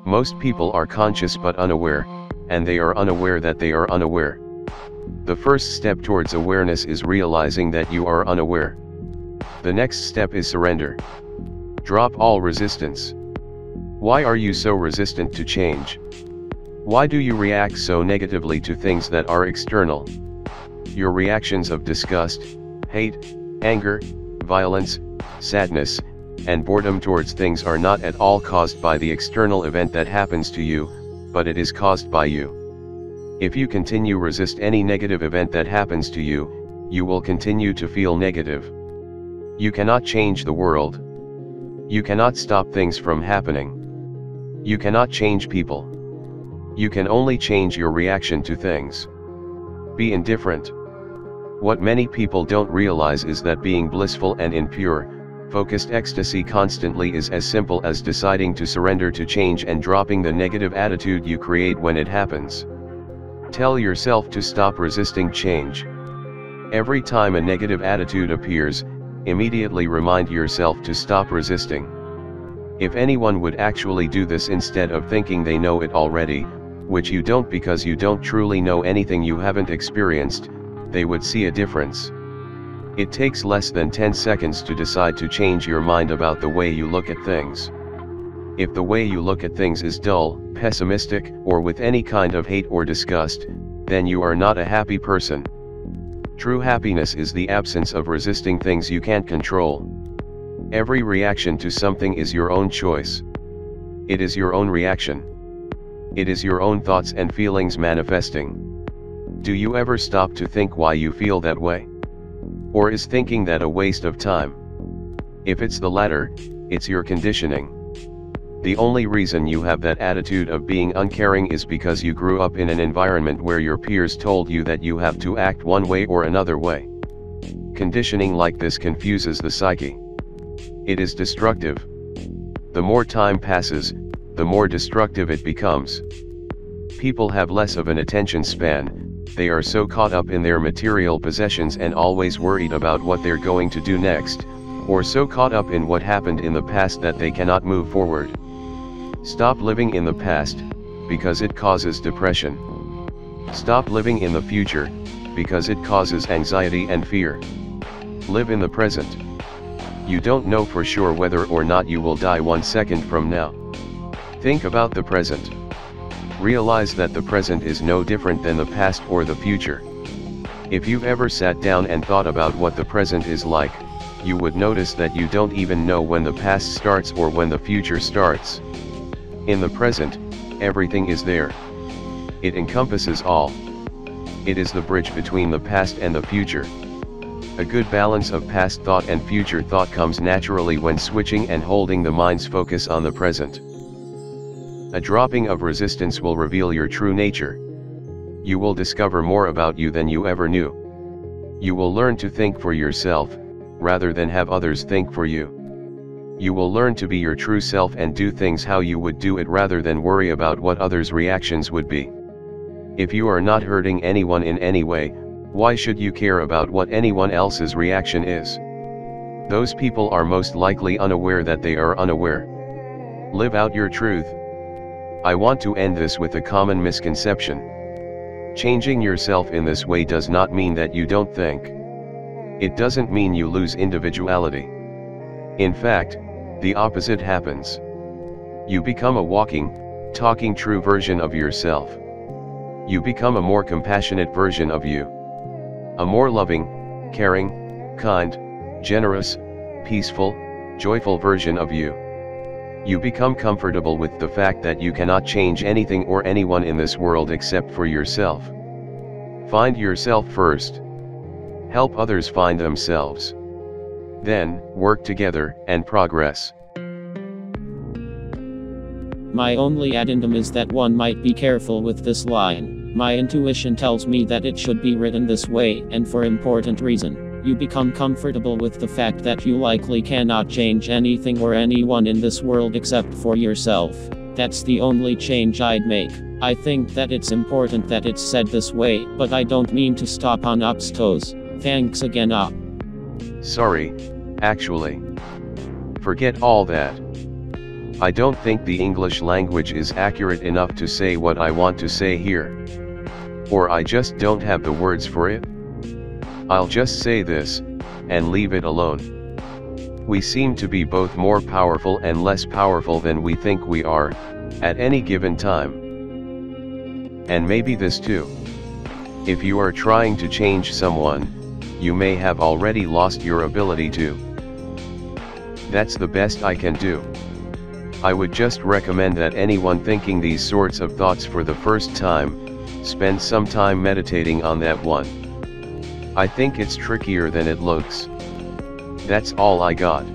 Most people are conscious but unaware, and they are unaware that they are unaware. The first step towards awareness is realizing that you are unaware. The next step is surrender. Drop all resistance. Why are you so resistant to change? Why do you react so negatively to things that are external? Your reactions of disgust, hate, anger, violence, sadness, and boredom towards things are not at all caused by the external event that happens to you, but it is caused by you. If you continue to resist any negative event that happens to you, you will continue to feel negative. You cannot change the world. You cannot stop things from happening. You cannot change people. You can only change your reaction to things. Be indifferent. What many people don't realize is that being blissful and in pure, focused ecstasy constantly is as simple as deciding to surrender to change and dropping the negative attitude you create when it happens. Tell yourself to stop resisting change. Every time a negative attitude appears, immediately remind yourself to stop resisting. If anyone would actually do this instead of thinking they know it already, which you don't because you don't truly know anything you haven't experienced, they would see a difference. It takes less than 10 seconds to decide to change your mind about the way you look at things. If the way you look at things is dull, pessimistic, or with any kind of hate or disgust, then you are not a happy person. True happiness is the absence of resisting things you can't control. Every reaction to something is your own choice. It is your own reaction. It is your own thoughts and feelings manifesting. Do you ever stop to think why you feel that way? Or is thinking that a waste of time? If it's the latter, it's your conditioning. The only reason you have that attitude of being uncaring is because you grew up in an environment where your peers told you that you have to act one way or another way. Conditioning like this confuses the psyche. It is destructive. The more time passes, the more destructive it becomes. People have less of an attention span. They are so caught up in their material possessions and always worried about what they're going to do next, or so caught up in what happened in the past that they cannot move forward. Stop living in the past, because it causes depression. Stop living in the future, because it causes anxiety and fear. Live in the present. You don't know for sure whether or not you will die 1 second from now. Think about the present. Realize that the present is no different than the past or the future. If you've ever sat down and thought about what the present is like, you would notice that you don't even know when the past starts or when the future starts. In the present, everything is there. It encompasses all. It is the bridge between the past and the future. A good balance of past thought and future thought comes naturally when switching and holding the mind's focus on the present. A dropping of resistance will reveal your true nature. You will discover more about you than you ever knew. You will learn to think for yourself, rather than have others think for you. You will learn to be your true self and do things how you would do it rather than worry about what others' reactions would be. If you are not hurting anyone in any way, why should you care about what anyone else's reaction is? Those people are most likely unaware that they are unaware. Live out your truth. I want to end this with a common misconception. Changing yourself in this way does not mean that you don't think. It doesn't mean you lose individuality. In fact, the opposite happens. You become a walking, talking true version of yourself. You become a more compassionate version of you. A more loving, caring, kind, generous, peaceful, joyful version of you. You become comfortable with the fact that you cannot change anything or anyone in this world except for yourself. Find yourself first. Help others find themselves. Then, work together and progress. My only addendum is that one might be careful with this line. My intuition tells me that it should be written this way, and for important reason. You become comfortable with the fact that you likely cannot change anything or anyone in this world except for yourself. That's the only change I'd make. I think that it's important that it's said this way, but I don't mean to stop on Up's toes. Thanks again, Up. Sorry, actually. Forget all that. I don't think the English language is accurate enough to say what I want to say here. Or I just don't have the words for it. I'll just say this, and leave it alone. We seem to be both more powerful and less powerful than we think we are, at any given time. And maybe this too. If you are trying to change someone, you may have already lost your ability to. That's the best I can do. I would just recommend that anyone thinking these sorts of thoughts for the first time, spend some time meditating on that one. I think it's trickier than it looks. That's all I got.